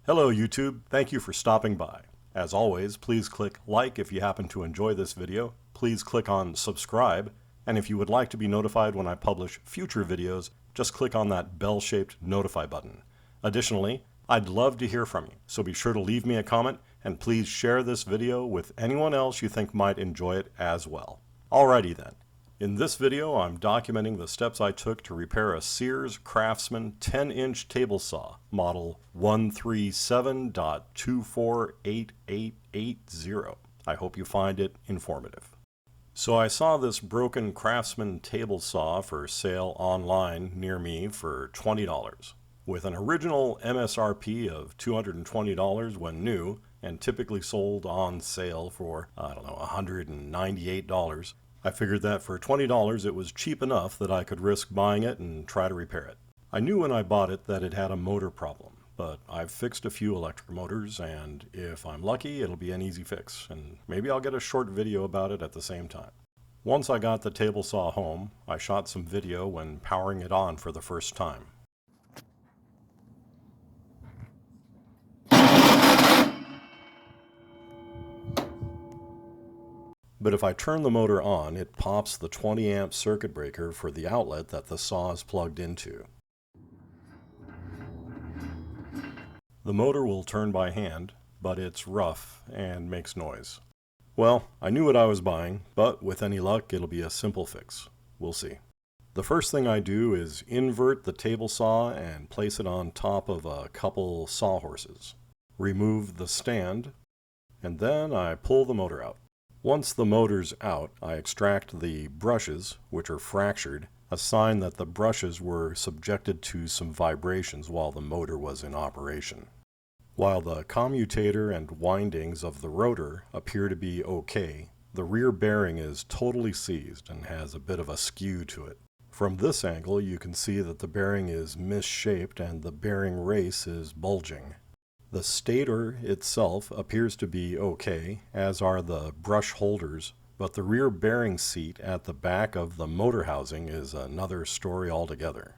Hello YouTube, thank you for stopping by. As always, please click like if you happen to enjoy this video, please click on subscribe, and if you would like to be notified when I publish future videos, just click on that bell-shaped notify button. Additionally, I'd love to hear from you, so be sure to leave me a comment and please share this video with anyone else you think might enjoy it as well. Alrighty then. In this video, I'm documenting the steps I took to repair a Sears Craftsman 10-inch table saw, model 137.248880. I hope you find it informative. So I saw this broken Craftsman table saw for sale online near me for $20, with an original MSRP of $220 when new, and typically sold on sale for, $198. I figured that for $20 it was cheap enough that I could risk buying it and try to repair it. I knew when I bought it that it had a motor problem, but I've fixed a few electric motors, and if I'm lucky it'll be an easy fix, and maybe I'll get a short video about it at the same time. Once I got the table saw home, I shot some video when powering it on for the first time. But if I turn the motor on, it pops the 20 amp circuit breaker for the outlet that the saw is plugged into. The motor will turn by hand, but it's rough and makes noise. Well, I knew what I was buying, but with any luck it'll be a simple fix. We'll see. The first thing I do is invert the table saw and place it on top of a couple sawhorses. Remove the stand, and then I pull the motor out. Once the motor's out, I extract the brushes, which are fractured, a sign that the brushes were subjected to some vibrations while the motor was in operation. While the commutator and windings of the rotor appear to be okay, the rear bearing is totally seized and has a bit of a skew to it. From this angle, you can see that the bearing is misshaped and the bearing race is bulging. The stator itself appears to be okay, as are the brush holders, but the rear bearing seat at the back of the motor housing is another story altogether.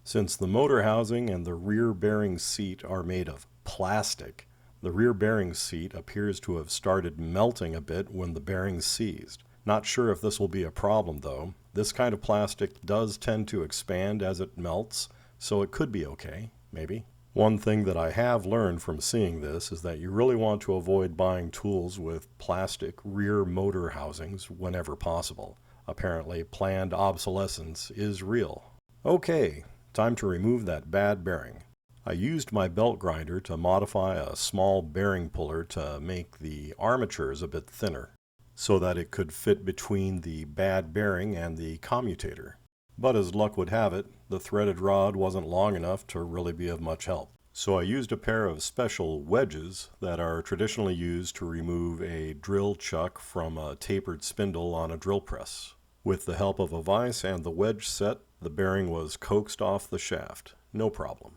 Since the motor housing and the rear bearing seat are made of plastic, the rear bearing seat appears to have started melting a bit when the bearing seized. Not sure if this will be a problem though. This kind of plastic does tend to expand as it melts, so it could be okay, maybe. One thing that I have learned from seeing this is that you really want to avoid buying tools with plastic rear motor housings whenever possible. Apparently, planned obsolescence is real. Okay, time to remove that bad bearing. I used my belt grinder to modify a small bearing puller to make the armatures a bit thinner, so that it could fit between the bad bearing and the commutator. But as luck would have it, the threaded rod wasn't long enough to really be of much help. So I used a pair of special wedges that are traditionally used to remove a drill chuck from a tapered spindle on a drill press. With the help of a vise and the wedge set, the bearing was coaxed off the shaft. No problem.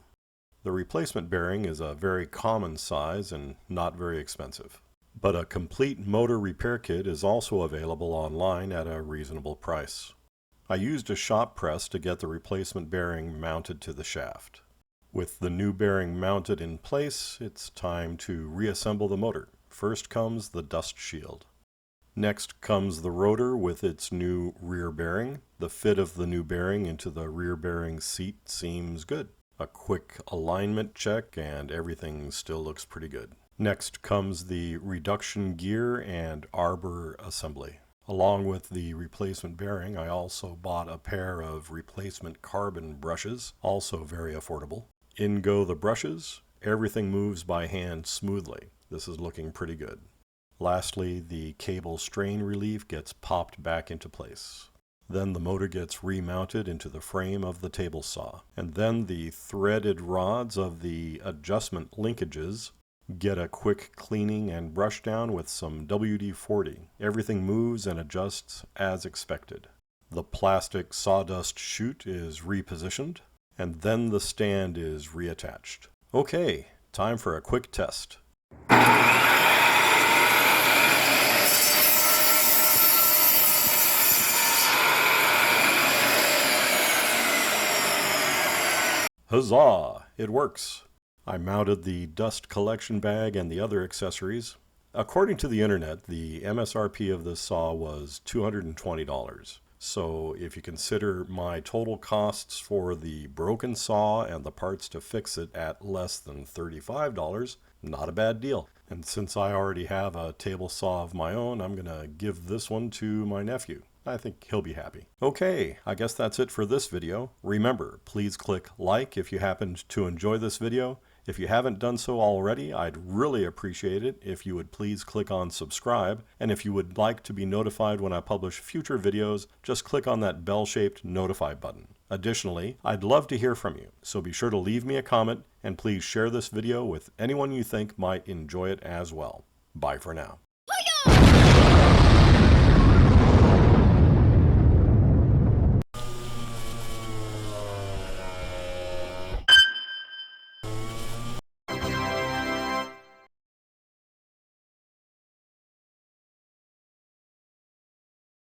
The replacement bearing is a very common size and not very expensive. But a complete motor repair kit is also available online at a reasonable price. I used a shop press to get the replacement bearing mounted to the shaft. With the new bearing mounted in place, it's time to reassemble the motor. First comes the dust shield. Next comes the rotor with its new rear bearing. The fit of the new bearing into the rear bearing seat seems good. A quick alignment check and everything still looks pretty good. Next comes the reduction gear and arbor assembly. Along with the replacement bearing, I also bought a pair of replacement carbon brushes, also very affordable. In go the brushes. Everything moves by hand smoothly. This is looking pretty good. Lastly, the cable strain relief gets popped back into place. Then the motor gets remounted into the frame of the table saw. And then the threaded rods of the adjustment linkages get a quick cleaning and brush down with some WD-40. Everything moves and adjusts as expected. The plastic sawdust chute is repositioned, and then the stand is reattached. Okay, time for a quick test. Huzzah! It works! I mounted the dust collection bag and the other accessories. According to the internet, the MSRP of this saw was $220. So if you consider my total costs for the broken saw and the parts to fix it at less than $35, not a bad deal. And since I already have a table saw of my own, I'm going to give this one to my nephew. I think he'll be happy. Okay, I guess that's it for this video. Remember, please click like if you happened to enjoy this video. If you haven't done so already, I'd really appreciate it if you would please click on subscribe. And if you would like to be notified when I publish future videos, just click on that bell-shaped notify button. Additionally, I'd love to hear from you, so be sure to leave me a comment and please share this video with anyone you think might enjoy it as well. Bye for now.